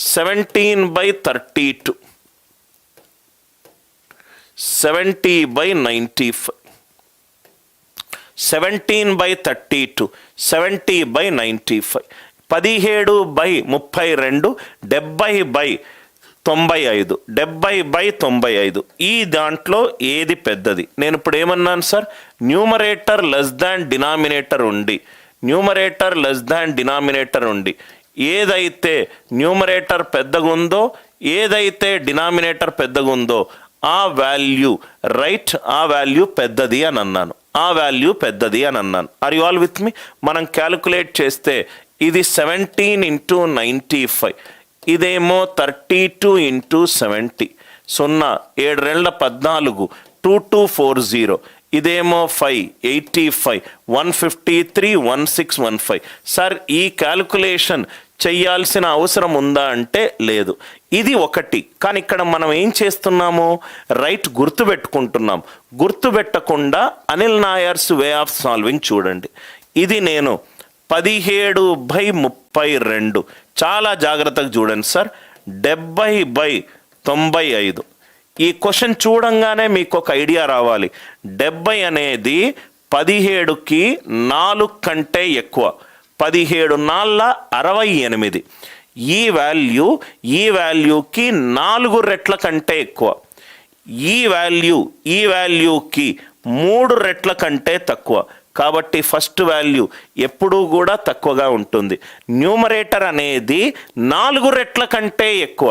17/32, 70/95, 17/32, 70/95, 17/32, 70/95, 70/95. ఈ దాంట్లో ఏది పెద్దది? నేను ఇప్పుడు ఏమన్నాను sir? Numerator less than denominator ఉండి, న్యూమరేటర్ లెస్ దాన్ డినామినేటర్ ఉండి ఏదైతే న్యూమరేటర్ పెద్దగా ఉందో, ఏదైతే డినామినేటర్ పెద్దగా ఉందో ఆ వాల్యూ రైట్, ఆ వాల్యూ పెద్దది అని అన్నాను, ఆ వాల్యూ పెద్దది అని అన్నాను. ఆర్ యు ఆల్ విత్ మీ? మనం క్యాలిక్యులేట్ చేస్తే ఇది 17 × 95, ఇదేమో 32 × 70, 0 7 14, 2240, ఇదేమో 5 85, 153 1615. సార్ ఈ క్యాలిక్యులేషన్ చెయ్యాల్సిన అవసరం ఉందా అంటే లేదు. ఇది ఒకటి. కానీ ఇక్కడ మనం ఏం చేస్తున్నాము? రైట్ గుర్తుపెట్టుకుంటున్నాం. గుర్తుపెట్టకుండా Anil Nair's way of solving చూడండి. ఇది నేను 17/32, చాలా జాగ్రత్తగా చూడండి సార్, 70/95. ఈ క్వశ్చన్ చూడంగానే మీకు ఒక ఐడియా రావాలి. 70 అనేది 17కి 4 కంటే ఎక్కువ, 17 × 68. ఈ వాల్యూకి 4 రెట్ల కంటే ఎక్కువ, ఈ వాల్యూకి 3 రెట్ల కంటే తక్కువ. కాబట్టి ఫస్ట్ వాల్యూ ఎప్పుడూ కూడా తక్కువగా ఉంటుంది. న్యూమరేటర్ అనేది 4 రెట్ల కంటే ఎక్కువ,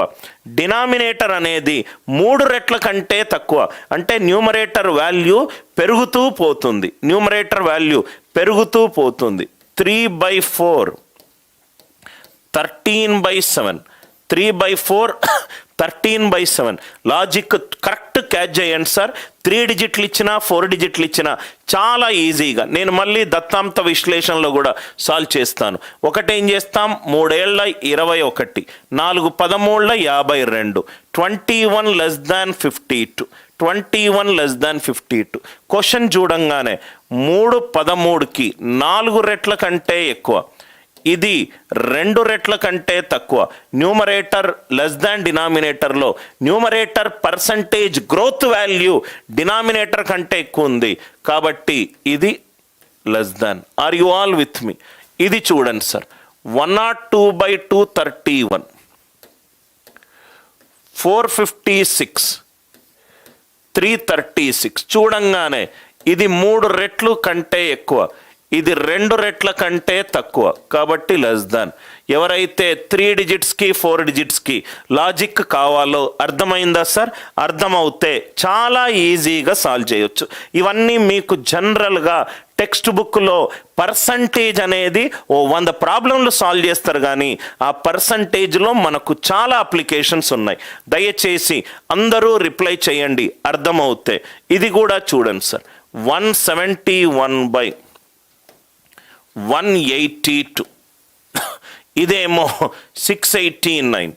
డినామినేటర్ అనేది 3 రెట్ల కంటే తక్కువ. అంటే న్యూమరేటర్ వాల్యూ పెరుగుతూ పోతుంది, న్యూమరేటర్ వాల్యూ పెరుగుతూ పోతుంది. 3/4, 13/7, 3/4, 13/7. లాజిక్ కరెక్ట్ క్యాచ్ చేయండి సార్. 3 డిజిట్లు ఇచ్చినా 4 డిజిట్లు ఇచ్చినా చాలా ఈజీగా నేను మళ్ళీ దత్తాంత విశ్లేషణలో కూడా సాల్వ్ చేస్తాను. ఒకటేం చేస్తాం? 3 ఏళ్ల 21, 4 13 52, 21 < 52, 21 < 52. క్వశ్చన్ చూడంగానే 3 13కి 4 రెట్ల కంటే ఎక్కువ, ఇది 2 రెట్ల కంటే తక్కువ. న్యూమరేటర్ లెస్ దాన్ డినామినేటర్లో numerator percentage growth value denominator కంటే ఎక్కువ ఉంది, కాబట్టి ఇది less than. Are you all with me? ఇది చూడండి సార్, 102/231, 456, 336. చూడంగానే ఇది 3 రెట్లు కంటే ఎక్కువ, ఇది 2 రెట్ల కంటే తక్కువ, కాబట్టి లెస్ దాన్. ఎవరైతే 3 డిజిట్స్కి 4 డిజిట్స్కి లాజిక్ కావాలో అర్థమైందా సార్? అర్థమవుతే చాలా ఈజీగా సాల్వ్ చేయొచ్చు. ఇవన్నీ మీకు జనరల్గా టెక్స్ట్ బుక్లో పర్సంటేజ్ అనేది 100 ప్రాబ్లంలు సాల్వ్ చేస్తారు, కానీ ఆ పర్సంటేజ్లో మనకు చాలా అప్లికేషన్స్ ఉన్నాయి. దయచేసి అందరూ రిప్లై చేయండి అర్థమవుతే. ఇది కూడా చూడండి సార్, 171/182, ఇదేమో 689,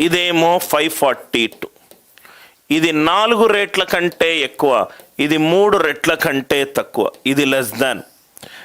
ఇదేమో 542. ఇది 4 రెట్ల కంటే ఎక్కువ, ఇది 3 రెట్ల కంటే తక్కువ, ఇది లెస్ దాన్.